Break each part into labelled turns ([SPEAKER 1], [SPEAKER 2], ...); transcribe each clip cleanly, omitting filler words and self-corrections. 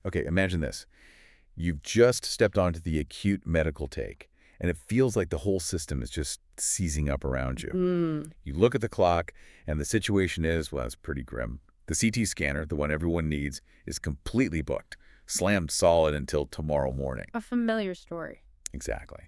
[SPEAKER 1] Okay, imagine this. You've just stepped onto the acute medical take, and it feels like the whole system is just seizing up around you. You look at the clock, and the situation is, well, it's pretty grim. The CT scanner, the one everyone needs, is completely booked, slammed solid until tomorrow morning.
[SPEAKER 2] A familiar story.
[SPEAKER 1] Exactly.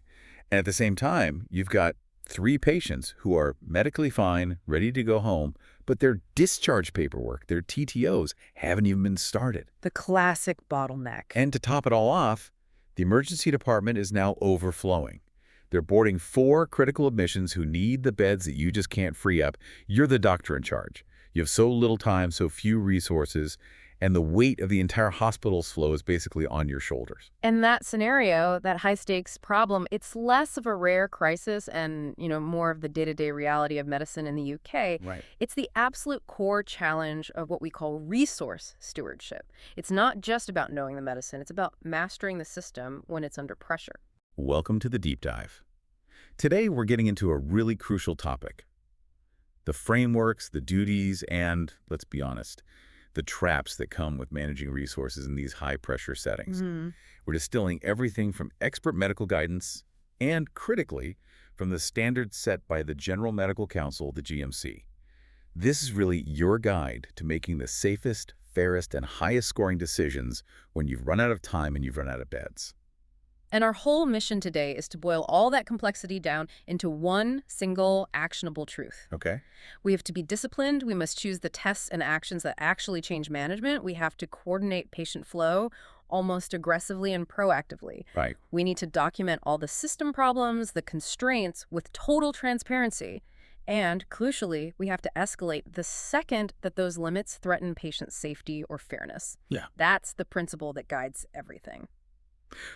[SPEAKER 1] And at the same time, you've got 3 patients who are medically fine, ready to go home, but their discharge paperwork, their TTOs, haven't even been started.
[SPEAKER 2] The classic bottleneck.
[SPEAKER 1] And to top it all off, the emergency department is now overflowing. They're boarding 4 critical admissions who need the beds that you just can't free up. You're the doctor in charge. You have so little time, so few resources, and the weight of the entire hospital's flow is basically on your shoulders.
[SPEAKER 2] In that scenario, that high-stakes problem, it's less of a rare crisis and, more of the day-to-day reality of medicine in the UK.
[SPEAKER 1] Right.
[SPEAKER 2] It's the absolute core challenge of what we call resource stewardship. It's not just about knowing the medicine. It's about mastering the system when it's under pressure.
[SPEAKER 1] Welcome to the deep dive. Today, we're getting into a really crucial topic. The frameworks, the duties, and, let's be honest, the traps that come with managing resources in these high-pressure settings. We're distilling everything from expert medical guidance and, critically, from the standards set by the General Medical Council, the GMC. This is really your guide to making the safest, fairest, and highest-scoring decisions when you've run out of time and you've run out of beds.
[SPEAKER 2] And our whole mission today is to boil all that complexity down into one single actionable truth.
[SPEAKER 1] Okay.
[SPEAKER 2] We have to be disciplined. We must choose the tests and actions that actually change management. We have to coordinate patient flow almost aggressively and proactively.
[SPEAKER 1] Right.
[SPEAKER 2] We need to document all the system problems, the constraints, with total transparency. And, crucially, we have to escalate the second that those limits threaten patient safety or fairness.
[SPEAKER 1] Yeah.
[SPEAKER 2] That's the principle that guides everything.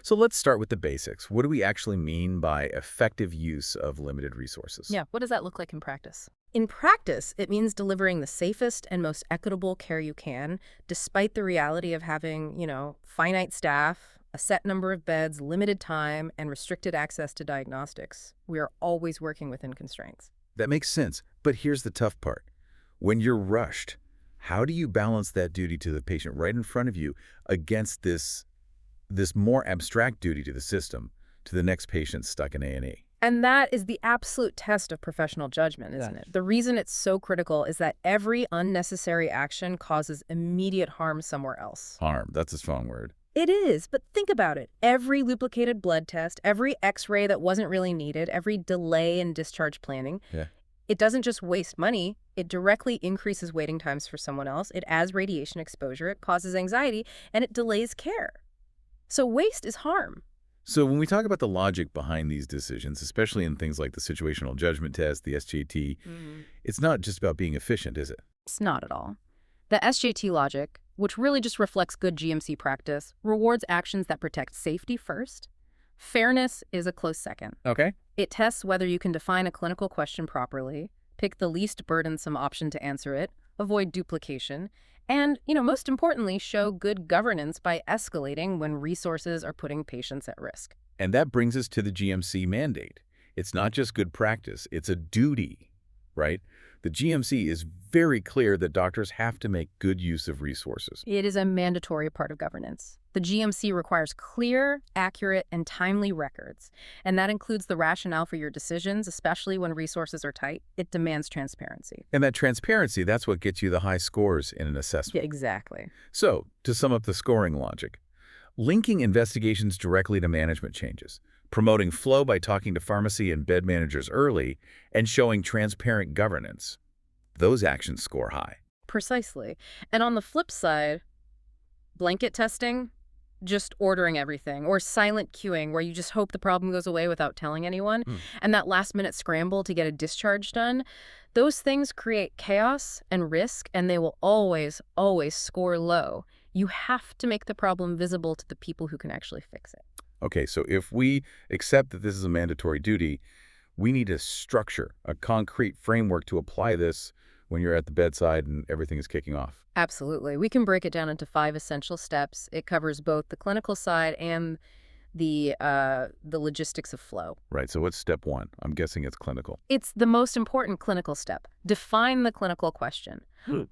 [SPEAKER 1] So let's start with the basics. What do we actually mean by effective use of limited resources?
[SPEAKER 2] Yeah, what does that look like in practice? In practice, it means delivering the safest and most equitable care you can, despite the reality of having, finite staff, a set number of beds, limited time, and restricted access to diagnostics. We are always working within constraints.
[SPEAKER 1] That makes sense, but here's the tough part. When you're rushed, how do you balance that duty to the patient right in front of you against this more abstract duty to the system, to the next patient stuck in A&E?
[SPEAKER 2] And that is the absolute test of professional judgment, isn't it? The reason it's so critical is that every unnecessary action causes immediate harm somewhere else.
[SPEAKER 1] Harm, that's a strong word.
[SPEAKER 2] It is, but think about it. Every duplicated blood test, every x-ray that wasn't really needed, every delay in discharge planning, it doesn't just waste money, it directly increases waiting times for someone else, it adds radiation exposure, it causes anxiety, and it delays care. So waste is harm.
[SPEAKER 1] So when we talk about the logic behind these decisions, especially in things like the situational judgment test, the SJT, it's not just about being efficient, is it?
[SPEAKER 2] It's not at all. The SJT logic, which really just reflects good GMC practice, rewards actions that protect safety first. Fairness is a close second.
[SPEAKER 1] Okay.
[SPEAKER 2] It tests whether you can define a clinical question properly, pick the least burdensome option to answer it, avoid duplication, and, most importantly, show good governance by escalating when resources are putting patients at risk.
[SPEAKER 1] And that brings us to the GMC mandate. It's not just good practice, it's a duty, right? The GMC is very clear that doctors have to make good use of resources.
[SPEAKER 2] It is a mandatory part of governance. The GMC requires clear, accurate, and timely records, and that includes the rationale for your decisions, especially when resources are tight. It demands transparency.
[SPEAKER 1] And that transparency, that's what gets you the high scores in an assessment.
[SPEAKER 2] Yeah, exactly.
[SPEAKER 1] So, to sum up the scoring logic, linking investigations directly to management changes, promoting flow by talking to pharmacy and bed managers early, and showing transparent governance. Those actions score high.
[SPEAKER 2] Precisely. And on the flip side, blanket testing, just ordering everything, or silent queuing where you just hope the problem goes away without telling anyone, and that last-minute scramble to get a discharge done, those things create chaos and risk, and they will always, always score low. You have to make the problem visible to the people who can actually fix it.
[SPEAKER 1] Okay, so if we accept that this is a mandatory duty, we need a structure, a concrete framework to apply this when you're at the bedside and everything is kicking off.
[SPEAKER 2] Absolutely. We can break it down into 5 essential steps. It covers both the clinical side and the logistics of flow.
[SPEAKER 1] Right, so what's step one? I'm guessing it's clinical.
[SPEAKER 2] It's the most important clinical step. Define the clinical question.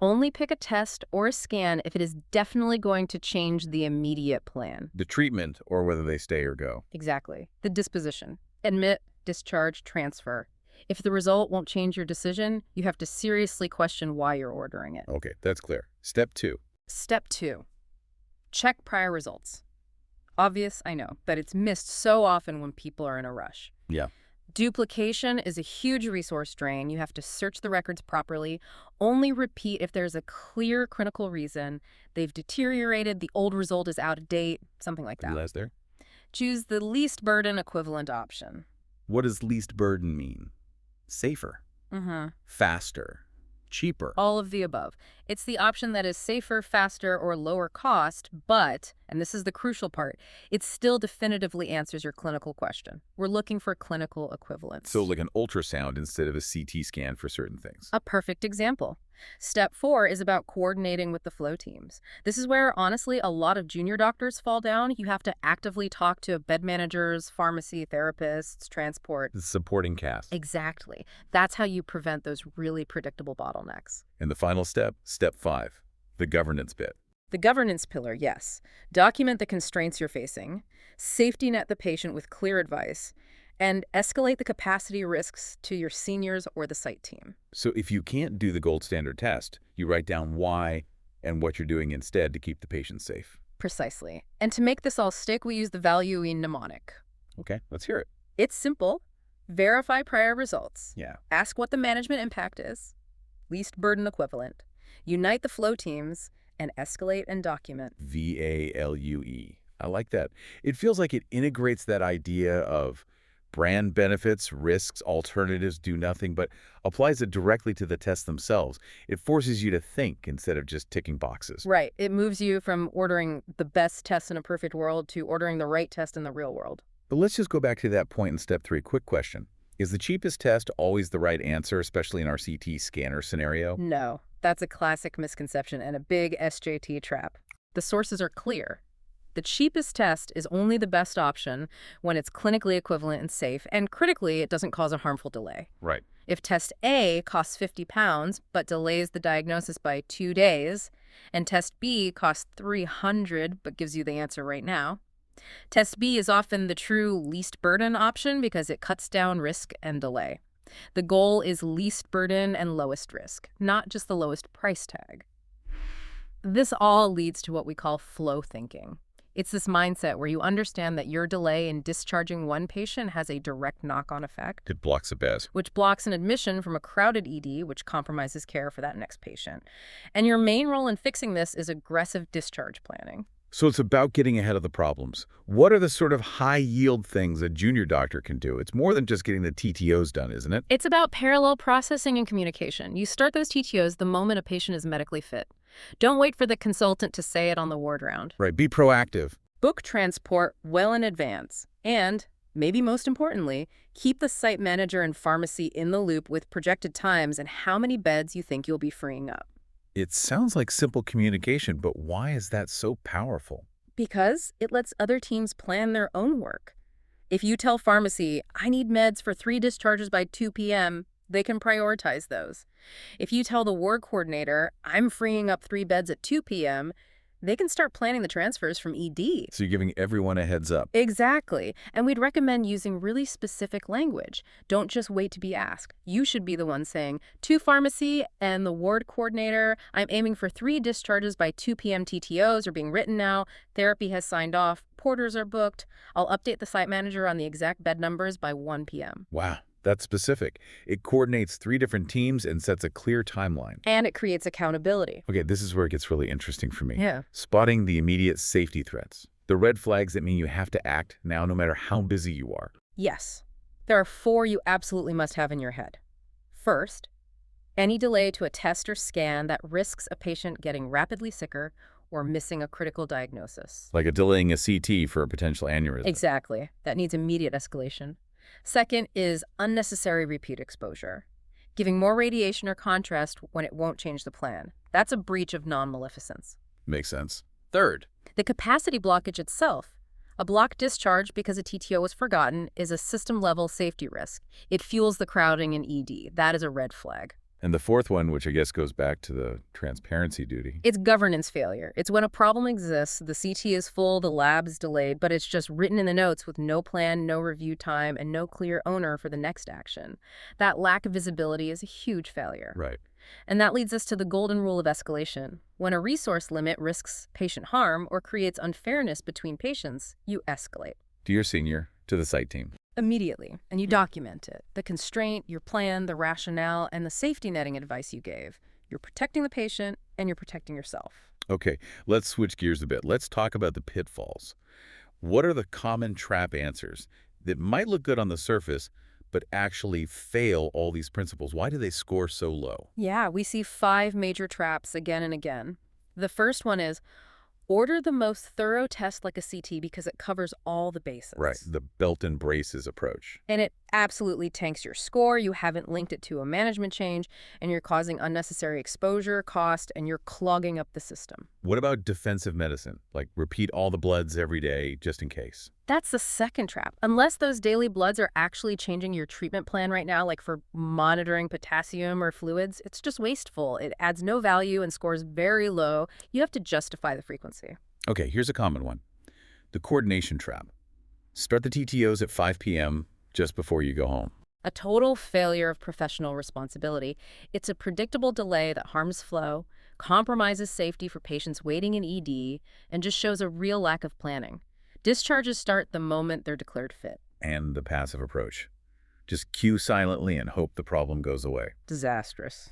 [SPEAKER 2] Only pick a test or a scan if it is definitely going to change the immediate plan.
[SPEAKER 1] The treatment, or whether they stay or go.
[SPEAKER 2] Exactly. The disposition. Admit, discharge, transfer. If the result won't change your decision, you have to seriously question why you're ordering it.
[SPEAKER 1] Okay, that's clear. Step two.
[SPEAKER 2] Step 2. Check prior results. Obvious, I know, but it's missed so often when people are in a rush.
[SPEAKER 1] Yeah.
[SPEAKER 2] Duplication is a huge resource drain. You have to search the records properly. Only repeat if there's a clear clinical reason. They've deteriorated, the old result is out of date, something like that.
[SPEAKER 1] Realize there?
[SPEAKER 2] Choose the least burden equivalent option.
[SPEAKER 1] What does least burden mean? Safer. Faster. Cheaper.
[SPEAKER 2] All of the above. It's the option that is safer, faster, or lower cost, but, and this is the crucial part, it still definitively answers your clinical question. We're looking for clinical equivalence.
[SPEAKER 1] So like an ultrasound instead of a CT scan for certain things.
[SPEAKER 2] A perfect example. Step 4 is about coordinating with the flow teams. This is where, honestly, a lot of junior doctors fall down. You have to actively talk to bed managers, pharmacy therapists, transport.
[SPEAKER 1] The supporting cast.
[SPEAKER 2] Exactly. That's how you prevent those really predictable bottlenecks.
[SPEAKER 1] And the final step, step 5, the governance bit.
[SPEAKER 2] The governance pillar, yes. Document the constraints you're facing, safety net the patient with clear advice, and escalate the capacity risks to your seniors or the site team.
[SPEAKER 1] So if you can't do the gold standard test, you write down why and what you're doing instead to keep the patient safe.
[SPEAKER 2] Precisely. And to make this all stick, we use the value mnemonic.
[SPEAKER 1] Okay, let's hear it.
[SPEAKER 2] It's simple. Verify prior results.
[SPEAKER 1] Yeah.
[SPEAKER 2] Ask what the management impact is. Least burden equivalent. Unite the flow teams and escalate and document.
[SPEAKER 1] VALUE. I like that. It feels like it integrates that idea of brand benefits, risks, alternatives, do nothing, but applies it directly to the tests themselves. It forces you to think instead of just ticking boxes.
[SPEAKER 2] Right. It moves you from ordering the best test in a perfect world to ordering the right test in the real world.
[SPEAKER 1] But let's just go back to that point in step 3. Quick question. Is the cheapest test always the right answer, especially in our CT scanner scenario?
[SPEAKER 2] No. That's a classic misconception and a big SJT trap. The sources are clear. The cheapest test is only the best option when it's clinically equivalent and safe, and critically, it doesn't cause a harmful delay.
[SPEAKER 1] Right.
[SPEAKER 2] If test A costs £50 but delays the diagnosis by 2 days, and test B costs $300 but gives you the answer right now, test B is often the true least burden option because it cuts down risk and delay. The goal is least burden and lowest risk, not just the lowest price tag. This all leads to what we call flow thinking. It's this mindset where you understand that your delay in discharging one patient has a direct knock-on effect.
[SPEAKER 1] It blocks a bed.
[SPEAKER 2] Which blocks an admission from a crowded ED, which compromises care for that next patient. And your main role in fixing this is aggressive discharge planning.
[SPEAKER 1] So it's about getting ahead of the problems. What are the sort of high-yield things a junior doctor can do? It's more than just getting the TTOs done, isn't it?
[SPEAKER 2] It's about parallel processing and communication. You start those TTOs the moment a patient is medically fit. Don't wait for the consultant to say it on the ward round.
[SPEAKER 1] Right, be proactive.
[SPEAKER 2] Book transport well in advance. And, maybe most importantly, keep the site manager and pharmacy in the loop with projected times and how many beds you think you'll be freeing up.
[SPEAKER 1] It sounds like simple communication, but why is that so powerful?
[SPEAKER 2] Because it lets other teams plan their own work. If you tell pharmacy, I need meds for 3 discharges by 2 p.m., they can prioritize those. If you tell the ward coordinator, I'm freeing up 3 beds at 2 p.m., they can start planning the transfers from ED.
[SPEAKER 1] So you're giving everyone a heads up.
[SPEAKER 2] Exactly. And we'd recommend using really specific language. Don't just wait to be asked. You should be the one saying, to pharmacy and the ward coordinator, I'm aiming for 3 discharges by 2 p.m. TTOs are being written now. Therapy has signed off. Porters are booked. I'll update the site manager on the exact bed numbers by 1 p.m.
[SPEAKER 1] Wow. That's specific. It coordinates 3 different teams and sets a clear timeline.
[SPEAKER 2] And it creates accountability.
[SPEAKER 1] Okay, this is where it gets really interesting for me.
[SPEAKER 2] Yeah.
[SPEAKER 1] Spotting the immediate safety threats. The red flags that mean you have to act now no matter how busy you are.
[SPEAKER 2] Yes. There are 4 you absolutely must have in your head. First, any delay to a test or scan that risks a patient getting rapidly sicker or missing a critical diagnosis.
[SPEAKER 1] Like a delaying a CT for a potential aneurysm.
[SPEAKER 2] Exactly. That needs immediate escalation. Second is unnecessary repeat exposure, giving more radiation or contrast when it won't change the plan. That's a breach of non-maleficence.
[SPEAKER 1] Makes sense. Third,
[SPEAKER 2] The capacity blockage itself. A blocked discharge because a TTO was forgotten is a system-level safety risk. It fuels the crowding in ED. That is a red flag.
[SPEAKER 1] And the fourth one, which I guess goes back to the transparency duty.
[SPEAKER 2] It's governance failure. It's when a problem exists, the CT is full, the lab is delayed, but it's just written in the notes with no plan, no review time, and no clear owner for the next action. That lack of visibility is a huge failure.
[SPEAKER 1] Right.
[SPEAKER 2] And that leads us to the golden rule of escalation. When a resource limit risks patient harm or creates unfairness between patients, you escalate.
[SPEAKER 1] To your senior, to the site team.
[SPEAKER 2] Immediately, and you document it. The constraint, your plan, the rationale, and the safety netting advice you gave. You're protecting the patient, and you're protecting yourself.
[SPEAKER 1] Okay, let's switch gears a bit. Let's talk about the pitfalls. What are the common trap answers that might look good on the surface, but actually fail all these principles? Why do they score so low?
[SPEAKER 2] Yeah, we see 5 major traps again and again. The first one is, order the most thorough test like a CT because it covers all the bases.
[SPEAKER 1] Right, the belt and braces approach.
[SPEAKER 2] And it absolutely tanks your score. You haven't linked it to a management change, and you're causing unnecessary exposure, cost, and you're clogging up the system.
[SPEAKER 1] What about defensive medicine? Like repeat all the bloods every day just in case.
[SPEAKER 2] That's the second trap. Unless those daily bloods are actually changing your treatment plan right now, like for monitoring potassium or fluids, it's just wasteful. It adds no value and scores very low. You have to justify the frequency.
[SPEAKER 1] Okay, here's a common one. The coordination trap. Start the TTOs at 5 p.m. just before you go home.
[SPEAKER 2] A total failure of professional responsibility. It's a predictable delay that harms flow, compromises safety for patients waiting in ED, and just shows a real lack of planning. Discharges start the moment they're declared fit.
[SPEAKER 1] And the passive approach. Just queue silently and hope the problem goes away.
[SPEAKER 2] Disastrous.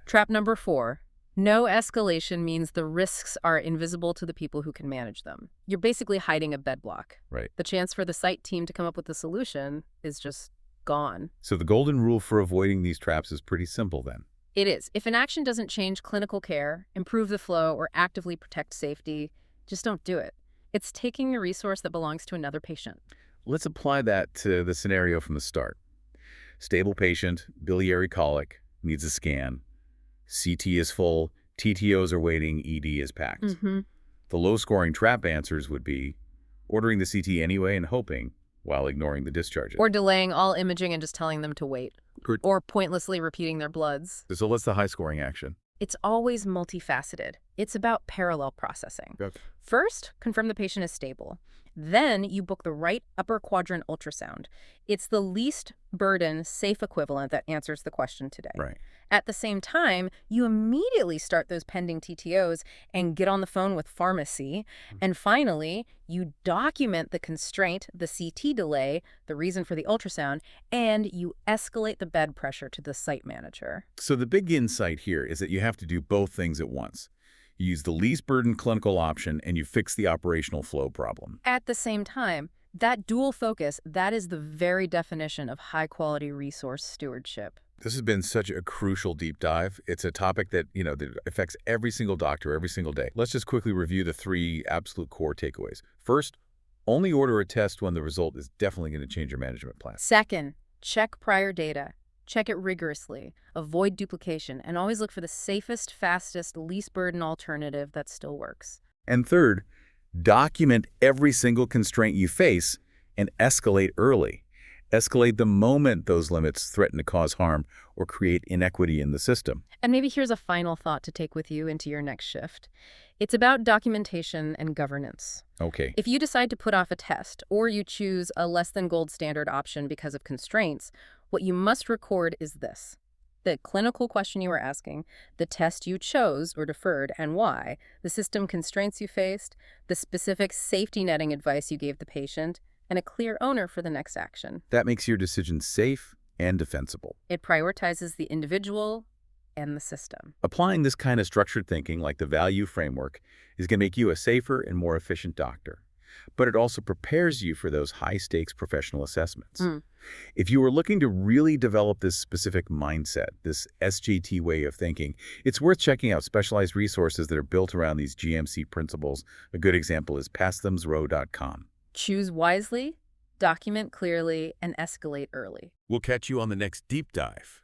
[SPEAKER 2] Trap number 4. No escalation means the risks are invisible to the people who can manage them. You're basically hiding a bed block.
[SPEAKER 1] Right.
[SPEAKER 2] The chance for the site team to come up with a solution is just gone.
[SPEAKER 1] So the golden rule for avoiding these traps is pretty simple then.
[SPEAKER 2] It is. If an action doesn't change clinical care, improve the flow, or actively protect safety, just don't do it. It's taking a resource that belongs to another patient.
[SPEAKER 1] Let's apply that to the scenario from the start. Stable patient, biliary colic, needs a scan. CT is full, TTOs are waiting, ED is packed. The low-scoring trap answers would be ordering the CT anyway and hoping, while ignoring the discharges.
[SPEAKER 2] Or delaying all imaging and just telling them to wait. Or pointlessly repeating their bloods.
[SPEAKER 1] So what's the high-scoring action?
[SPEAKER 2] It's always multifaceted. It's about parallel processing.
[SPEAKER 1] Okay.
[SPEAKER 2] First, confirm the patient is stable. Then you book the right upper quadrant ultrasound. It's the least burden, safe equivalent that answers the question today.
[SPEAKER 1] Right.
[SPEAKER 2] At the same time, you immediately start those pending TTOs and get on the phone with pharmacy. And finally, you document the constraint, the CT delay, the reason for the ultrasound, and you escalate the bed pressure to the site manager.
[SPEAKER 1] So the big insight here is that you have to do both things at once. You use the least burden clinical option and you fix the operational flow problem.
[SPEAKER 2] At the same time, that dual focus, that is the very definition of high-quality resource stewardship.
[SPEAKER 1] This has been such a crucial deep dive. It's a topic that, that affects every single doctor every single day. Let's just quickly review the 3 absolute core takeaways. First, only order a test when the result is definitely going to change your management plan.
[SPEAKER 2] Second, check prior data. Check it rigorously. Avoid duplication, and always look for the safest, fastest, least burden alternative that still works.
[SPEAKER 1] And third, document every single constraint you face and escalate early. Escalate the moment those limits threaten to cause harm or create inequity in the system.
[SPEAKER 2] And maybe here's a final thought to take with you into your next shift. It's about documentation and governance.
[SPEAKER 1] Okay.
[SPEAKER 2] If you decide to put off a test, or you choose a less than gold standard option because of constraints, what you must record is this: the clinical question you were asking, the test you chose or deferred and why, the system constraints you faced, the specific safety netting advice you gave the patient, and a clear owner for the next action.
[SPEAKER 1] That makes your decision safe and defensible.
[SPEAKER 2] It prioritizes the individual and the system.
[SPEAKER 1] Applying this kind of structured thinking, like the value framework, is going to make you a safer and more efficient doctor. But it also prepares you for those high-stakes professional assessments. If you are looking to really develop this specific mindset, this SJT way of thinking, it's worth checking out specialized resources that are built around these GMC principles. A good example is passthemsrow.com.
[SPEAKER 2] Choose wisely, document clearly, and escalate early.
[SPEAKER 1] We'll catch you on the next deep dive.